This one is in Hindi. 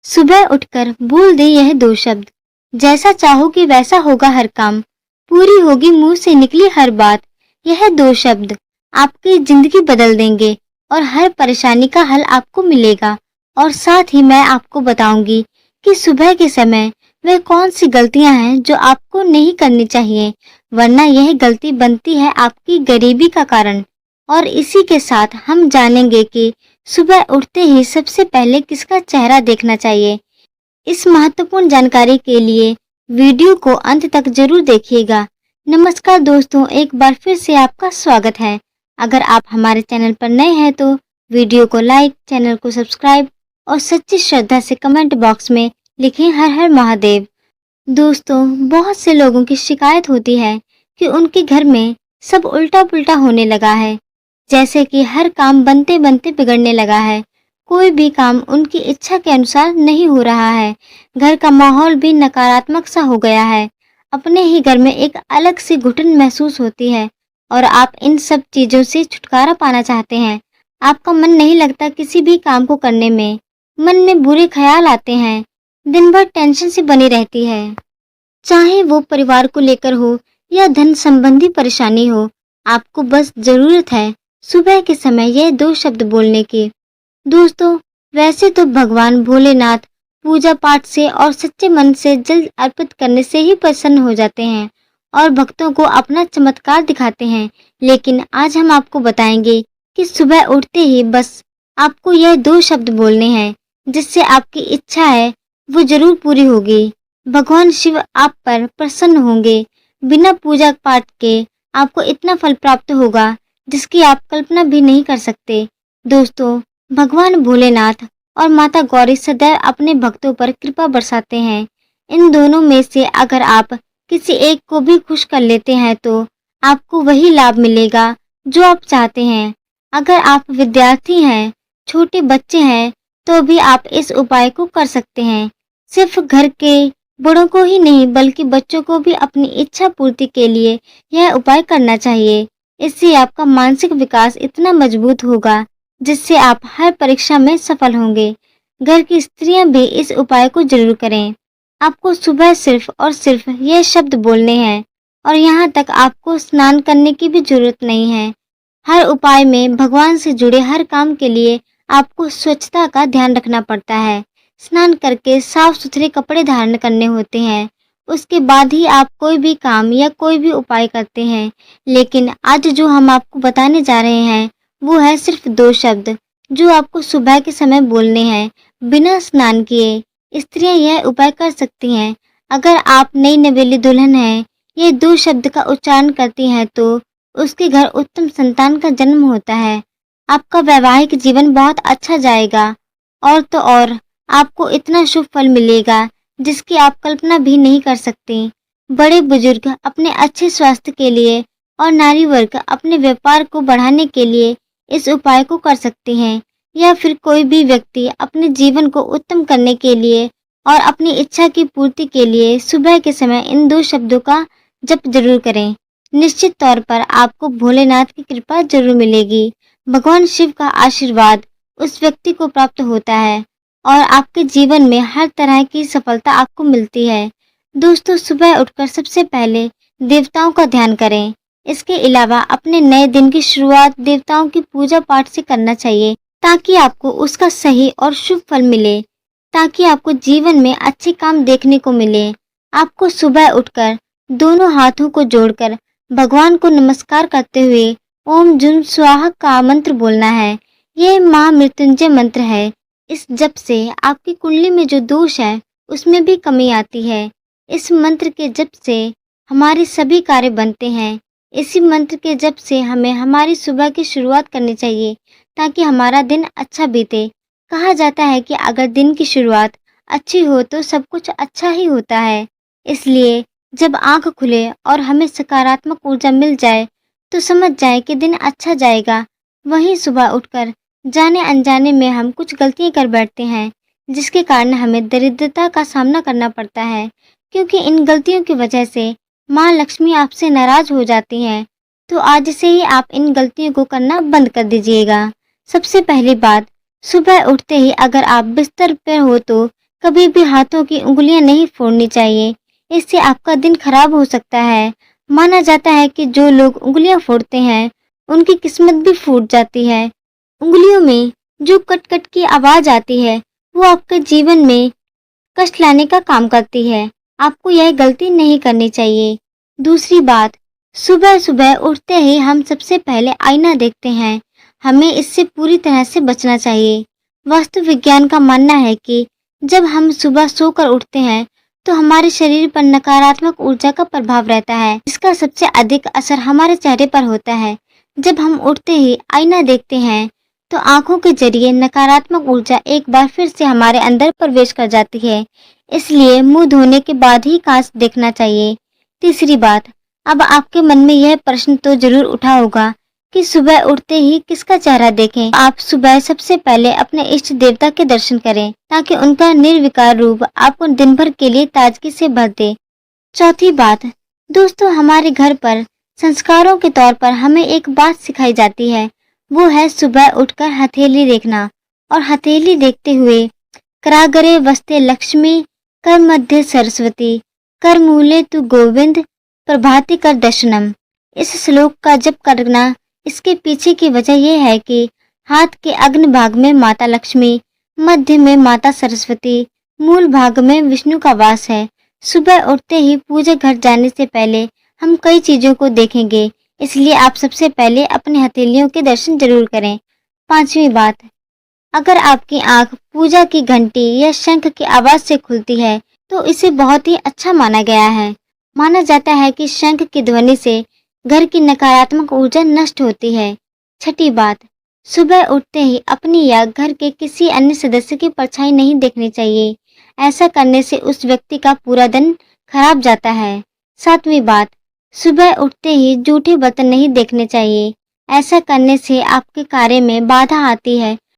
सुबह उठकर बोल दे यह दो शब्द, जैसा चाहोगे वैसा होगा हर काम, पूरी होगी मुंह से निकली हर बात। यह दो शब्द आपकी जिंदगी बदल देंगे और हर परेशानी का हल आपको मिलेगा। और साथ ही मैं आपको बताऊंगी कि सुबह के समय वह कौन सी गलतियां हैं जो आपको नहीं करनी चाहिए, वरना यह गलती बनती है आपकी गरीबी का कारण। और इसी के साथ हम जानेंगे कि सुबह उठते ही सबसे पहले किसका चेहरा देखना चाहिए। इस महत्वपूर्ण जानकारी के लिए वीडियो को अंत तक जरूर देखिएगा। नमस्कार दोस्तों, एक बार फिर से आपका स्वागत है। अगर आप हमारे चैनल पर नए हैं तो वीडियो को लाइक, चैनल को सब्सक्राइब और सच्ची श्रद्धा से कमेंट बॉक्स में लिखें हर हर महादेव। दोस्तों, बहुत से लोगों की शिकायत होती है कि उनके घर में सब उल्टा पुल्टा होने लगा है, जैसे कि हर काम बनते बनते बिगड़ने लगा है। कोई भी काम उनकी इच्छा के अनुसार नहीं हो रहा है। घर का माहौल भी नकारात्मक सा हो गया है। अपने ही घर में एक अलग सी घुटन महसूस होती है और आप इन सब चीजों से छुटकारा पाना चाहते हैं। आपका मन नहीं लगता किसी भी काम को करने में। मन में बुरे ख्याल आते हैं। दिन भर टेंशन सी बनी रहती है, चाहे वो परिवार को लेकर हो या धन संबंधी परेशानी हो। आपको बस जरूरत है सुबह के समय यह दो शब्द बोलने की। दोस्तों, वैसे तो भगवान भोलेनाथ पूजा पाठ से और सच्चे मन से जल अर्पित करने से ही प्रसन्न हो जाते हैं और भक्तों को अपना चमत्कार दिखाते हैं। लेकिन आज हम आपको बताएंगे कि सुबह उठते ही बस आपको यह दो शब्द बोलने हैं, जिससे आपकी इच्छा है वो जरूर पूरी होगी। भगवान शिव आप पर प्रसन्न होंगे। बिना पूजा पाठ के आपको इतना फल प्राप्त होगा जिसकी आप कल्पना भी नहीं कर सकते। दोस्तों, भगवान भोलेनाथ और माता गौरी सदैव अपने भक्तों पर कृपा बरसाते हैं। इन दोनों में से अगर आप किसी एक को भी खुश कर लेते हैं तो आपको वही लाभ मिलेगा जो आप चाहते हैं। अगर आप विद्यार्थी हैं, छोटे बच्चे हैं, तो भी आप इस उपाय को कर सकते हैं। सिर्फ घर के बड़ों को ही नहीं बल्कि बच्चों को भी अपनी इच्छा पूर्ति के लिए यह उपाय करना चाहिए। इससे आपका मानसिक विकास इतना मजबूत होगा जिससे आप हर परीक्षा में सफल होंगे। घर की स्त्रियां भी इस उपाय को जरूर करें। आपको सुबह सिर्फ और सिर्फ ये शब्द बोलने हैं और यहाँ तक आपको स्नान करने की भी जरूरत नहीं है। हर उपाय में भगवान से जुड़े हर काम के लिए आपको स्वच्छता का ध्यान रखना पड़ता है। स्नान करके साफ सुथरे कपड़े धारण करने होते हैं, उसके बाद ही आप कोई भी काम या कोई भी उपाय करते हैं। लेकिन आज जो हम आपको बताने जा रहे हैं वो है सिर्फ दो शब्द जो आपको सुबह के समय बोलने हैं। बिना स्नान किए स्त्रियां यह उपाय कर सकती हैं। अगर आप नई नवेली दुल्हन हैं, ये दो शब्द का उच्चारण करती हैं तो उसके घर उत्तम संतान का जन्म होता है। आपका वैवाहिक जीवन बहुत अच्छा जाएगा और तो और आपको इतना शुभ फल मिलेगा जिसकी आप कल्पना भी नहीं कर सकते। बड़े बुजुर्ग अपने अच्छे स्वास्थ्य के लिए और नारी वर्ग अपने व्यापार को बढ़ाने के लिए इस उपाय को कर सकते हैं, या फिर कोई भी व्यक्ति अपने जीवन को उत्तम करने के लिए और अपनी इच्छा की पूर्ति के लिए सुबह के समय इन दो शब्दों का जप जरूर करें। निश्चित तौर पर आपको भोलेनाथ की कृपा जरूर मिलेगी। भगवान शिव का आशीर्वाद उस व्यक्ति को प्राप्त होता है और आपके जीवन में हर तरह की सफलता आपको मिलती है। दोस्तों, सुबह उठकर सबसे पहले देवताओं का ध्यान करें। इसके अलावा अपने नए दिन की शुरुआत देवताओं की पूजा पाठ से करना चाहिए ताकि आपको उसका सही और शुभ फल मिले, ताकि आपको जीवन में अच्छे काम देखने को मिले। आपको सुबह उठकर दोनों हाथों को जोड़कर भगवान को नमस्कार करते हुए ओम जुम स्वाहा का मंत्र बोलना है। यह महामृत्युंजय मंत्र है। इस जप से आपकी कुंडली में जो दोष है उसमें भी कमी आती है। इस मंत्र के जप से हमारे सभी कार्य बनते हैं। इसी मंत्र के जप से हमें हमारी सुबह की शुरुआत करनी चाहिए ताकि हमारा दिन अच्छा बीते। कहा जाता है कि अगर दिन की शुरुआत अच्छी हो तो सब कुछ अच्छा ही होता है। इसलिए जब आंख खुले और हमें सकारात्मक ऊर्जा मिल जाए तो समझ जाए कि दिन अच्छा जाएगा। वहीं सुबह उठकर जाने अनजाने में हम कुछ गलतियां कर बैठते हैं जिसके कारण हमें दरिद्रता का सामना करना पड़ता है, क्योंकि इन गलतियों की वजह से माँ लक्ष्मी आपसे नाराज हो जाती हैं। तो आज से ही आप इन गलतियों को करना बंद कर दीजिएगा। सबसे पहली बात, सुबह उठते ही अगर आप बिस्तर पर हो तो कभी भी हाथों की उंगलियां नहीं फोड़नी चाहिए, इससे आपका दिन खराब हो सकता है। माना जाता है कि जो लोग उंगलियां फोड़ते हैं उनकी किस्मत भी फूट जाती है। उंगलियों में जो कट कट की आवाज आती है वो आपके जीवन में कष्ट लाने का काम करती है। आपको यह गलती नहीं करनी चाहिए। दूसरी बात, सुबह सुबह उठते ही हम सबसे पहले आईना देखते हैं। हमें इससे पूरी तरह से बचना चाहिए। वास्तु विज्ञान का मानना है कि जब हम सुबह सोकर उठते हैं तो हमारे शरीर पर नकारात्मक ऊर्जा का प्रभाव रहता है। इसका सबसे अधिक असर हमारे चेहरे पर होता है। जब हम उठते ही आईना देखते हैं तो आंखों के जरिए नकारात्मक ऊर्जा एक बार फिर से हमारे अंदर प्रवेश कर जाती है। इसलिए मुंह धोने के बाद ही कांच देखना चाहिए। तीसरी बात, अब आपके मन में यह प्रश्न तो जरूर उठा होगा कि सुबह उठते ही किसका चेहरा देखें। आप सुबह सबसे पहले अपने इष्ट देवता के दर्शन करें ताकि उनका निर्विकार रूप आपको दिन भर के लिए ताजगी से भर दे। चौथी बात, दोस्तों, हमारे घर पर संस्कारों के तौर पर हमें एक बात सिखाई जाती है, वो है सुबह उठकर हथेली देखना और हथेली देखते हुए कराग्रे वस्ते लक्ष्मी, कर मध्य सरस्वती, कर मूले तु गोविंद, प्रभाति कर दर्शनम। इस श्लोक का जप करना, इसके पीछे की वजह यह है कि हाथ के अग्न भाग में माता लक्ष्मी, मध्य में माता सरस्वती, मूल भाग में विष्णु का वास है। सुबह उठते ही पूजा घर जाने से पहले हम कई चीजों को देखेंगे, इसलिए आप सबसे पहले अपनी हथेलियों के दर्शन जरूर करें। पांचवी बात, अगर आपकी आंख पूजा की घंटी या शंख की आवाज से खुलती है तो इसे बहुत ही अच्छा माना गया है। माना जाता है कि शंख की ध्वनि से घर की नकारात्मक ऊर्जा नष्ट होती है। छठी बात, सुबह उठते ही अपनी या घर के किसी अन्य सदस्य की परछाई नहीं देखनी चाहिए। ऐसा करने से उस व्यक्ति का पूरा दिन खराब जाता है। सातवीं बात, सुबह उठते ही जूठे बर्तन नहीं देखने चाहिए। ऐसा करने से आपके कार्य में बाधा आती है